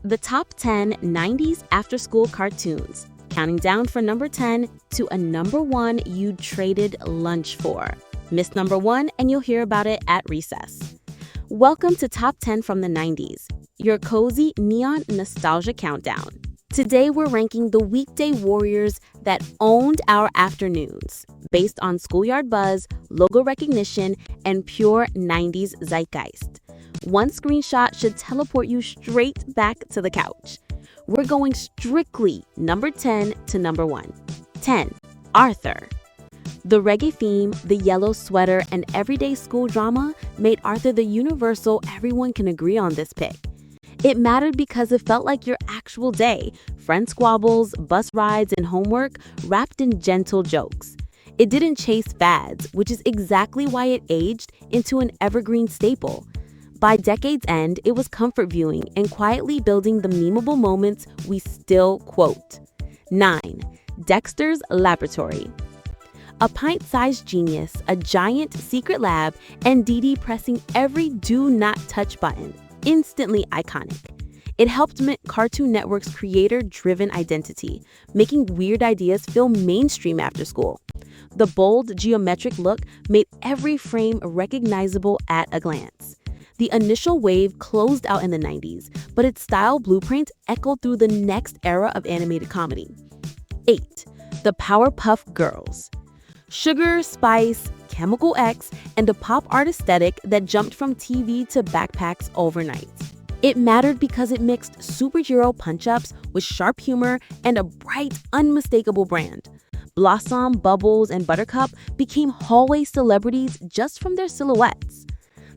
The top 10 90s after-school cartoons, counting down from number 10 to a number 1 you'd traded lunch for. Miss number 1 and you'll hear about it at recess. Welcome to Top 10 from the 90s, your cozy neon nostalgia countdown. Today we're ranking the weekday warriors that owned our afternoons, based on schoolyard buzz, logo recognition, and pure 90s zeitgeist. One screenshot should teleport you straight back to the couch. We're going strictly number 10 to number 1. 10. Arthur. The reggae theme, the yellow sweater, and everyday school drama made Arthur the universal everyone can agree on this pick. It mattered because it felt like your actual day, friend squabbles, bus rides, and homework wrapped in gentle jokes. It didn't chase fads, which is exactly why it aged into an evergreen staple. By decade's end, it was comfort viewing and quietly building the memeable moments we still quote. 9. Dexter's Laboratory. A pint-sized genius, a giant secret lab, and Dee Dee pressing every do not touch button. Instantly iconic. It helped mint Cartoon Network's creator-driven identity, making weird ideas feel mainstream after school. The bold, geometric look made every frame recognizable at a glance. The initial wave closed out in the 90s, but its style blueprint echoed through the next era of animated comedy. 8. The Powerpuff Girls. Sugar, spice, Chemical X, and a pop art aesthetic that jumped from TV to backpacks overnight. It mattered because it mixed superhero punch-ups with sharp humor and a bright, unmistakable brand. Blossom, Bubbles, and Buttercup became hallway celebrities just from their silhouettes.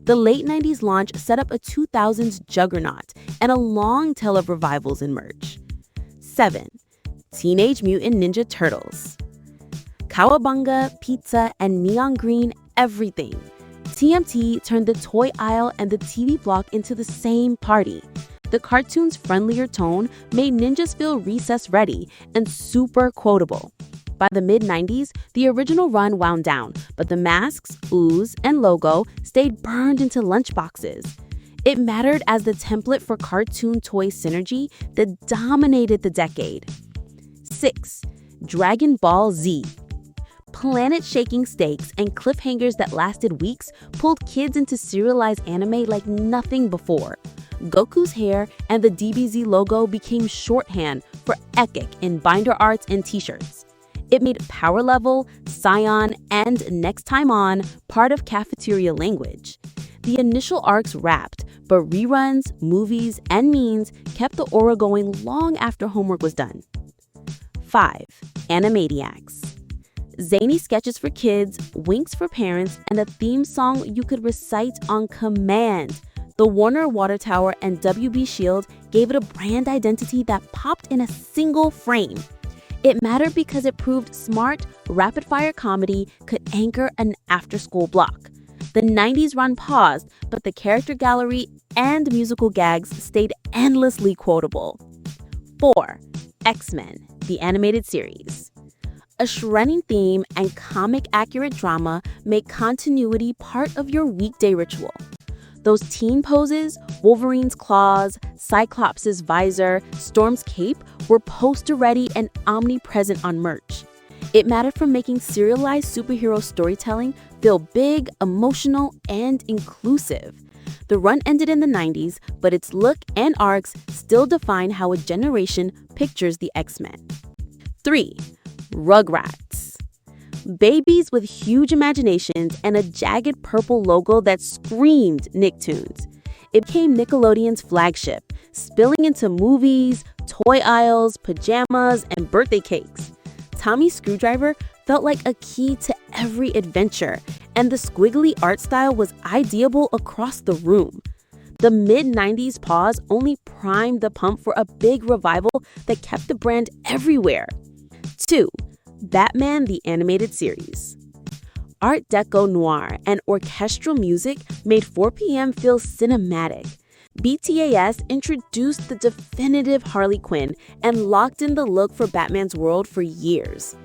The late 90s launch set up a 2000s juggernaut and a long tail of revivals in merch. 7. Teenage Mutant Ninja Turtles. Cowabunga, pizza, and neon green everything. TMT turned the toy aisle and the TV block into the same party. The cartoon's friendlier tone made ninjas feel recess ready and super quotable. By the mid-90s, the original run wound down, but the masks, ooze, and logo stayed burned into lunchboxes. It mattered as the template for cartoon toy synergy that dominated the decade. 6. Dragon Ball Z. Planet-shaking stakes and cliffhangers that lasted weeks pulled kids into serialized anime like nothing before. Goku's hair and the DBZ logo became shorthand for Epic in binder arts and t-shirts. It made Power Level, Scion, and Next Time On part of cafeteria language. The initial arcs wrapped, but reruns, movies, and memes kept the aura going long after homework was done. 5. Animaniacs. Zany sketches for kids, winks for parents, and a theme song you could recite on command. The Warner Water Tower and WB Shield gave it a brand identity that popped in a single frame. It mattered because it proved smart, rapid-fire comedy could anchor an after-school block. The 90s run paused, but the character gallery and musical gags stayed endlessly quotable. 4. X-Men, the animated series. A shredding theme and comic-accurate drama make continuity part of your weekday ritual. Those teen poses, Wolverine's claws, Cyclops' visor, Storm's cape were poster-ready and omnipresent on merch. It mattered for making serialized superhero storytelling feel big, emotional, and inclusive. The run ended in the 90s, but its look and arcs still define how a generation pictures the X-Men. 3. Rugrats. Babies with huge imaginations and a jagged purple logo that screamed Nicktoons. It became Nickelodeon's flagship, spilling into movies, toy aisles, pajamas, and birthday cakes. Tommy's screwdriver felt like a key to every adventure, and the squiggly art style was ideable across the room. The mid-90s pause only primed the pump for a big revival that kept the brand everywhere. 2. Batman the Animated Series. Art Deco noir and orchestral music made 4 p.m. feel cinematic. BTAS introduced the definitive Harley Quinn and locked in the look for Batman's world for years.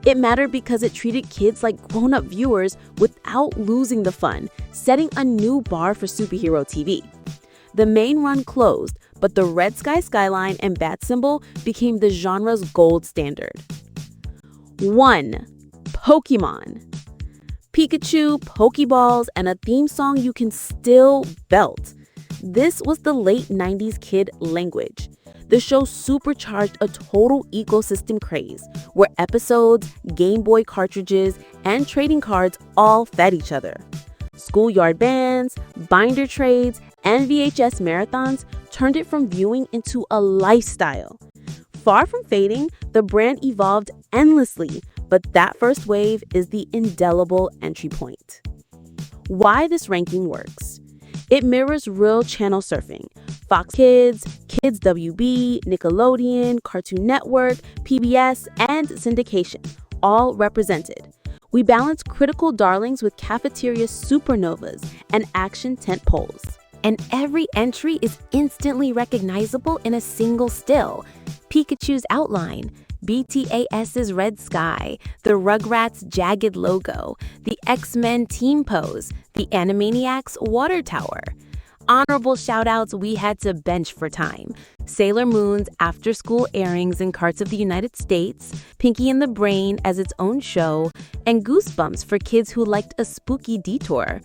It mattered because it treated kids like grown-up viewers without losing the fun, setting a new bar for superhero TV. The main run closed, but the red sky skyline and bat symbol became the genre's gold standard. 1. Pokemon. Pikachu, Pokeballs, and a theme song you can still belt. This was the late 90s kid language. The show supercharged a total ecosystem craze, where episodes, Game Boy cartridges, and trading cards all fed each other. Schoolyard bands, binder trades, and VHS marathons turned it from viewing into a lifestyle. Far from fading, the brand evolved endlessly, but that first wave is the indelible entry point. Why this ranking works. It mirrors real channel surfing. Fox Kids, Kids WB, Nickelodeon, Cartoon Network, PBS, and syndication, all represented. We balance critical darlings with cafeteria supernovas and action tentpoles. And every entry is instantly recognizable in a single still. Pikachu's outline, BTAS's red sky, the Rugrats' jagged logo, the X-Men team pose, the Animaniacs' water tower. Honorable shoutouts we had to bench for time. Sailor Moon's after-school airings in parts of the United States, Pinky and the Brain as its own show, and Goosebumps for kids who liked a spooky detour.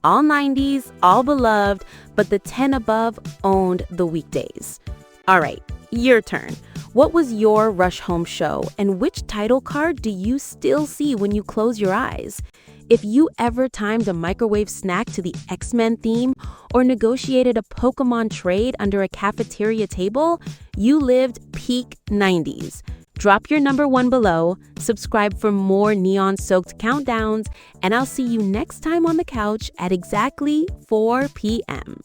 All 90s, all beloved, but the 10 above owned the weekdays. All right, your turn. What was your rush home show, and which title card do you still see when you close your eyes? If you ever timed a microwave snack to the X-Men theme or negotiated a Pokemon trade under a cafeteria table, you lived peak 90s. Drop your number 1 below, subscribe for more neon-soaked countdowns, and I'll see you next time on the couch at exactly 4 p.m.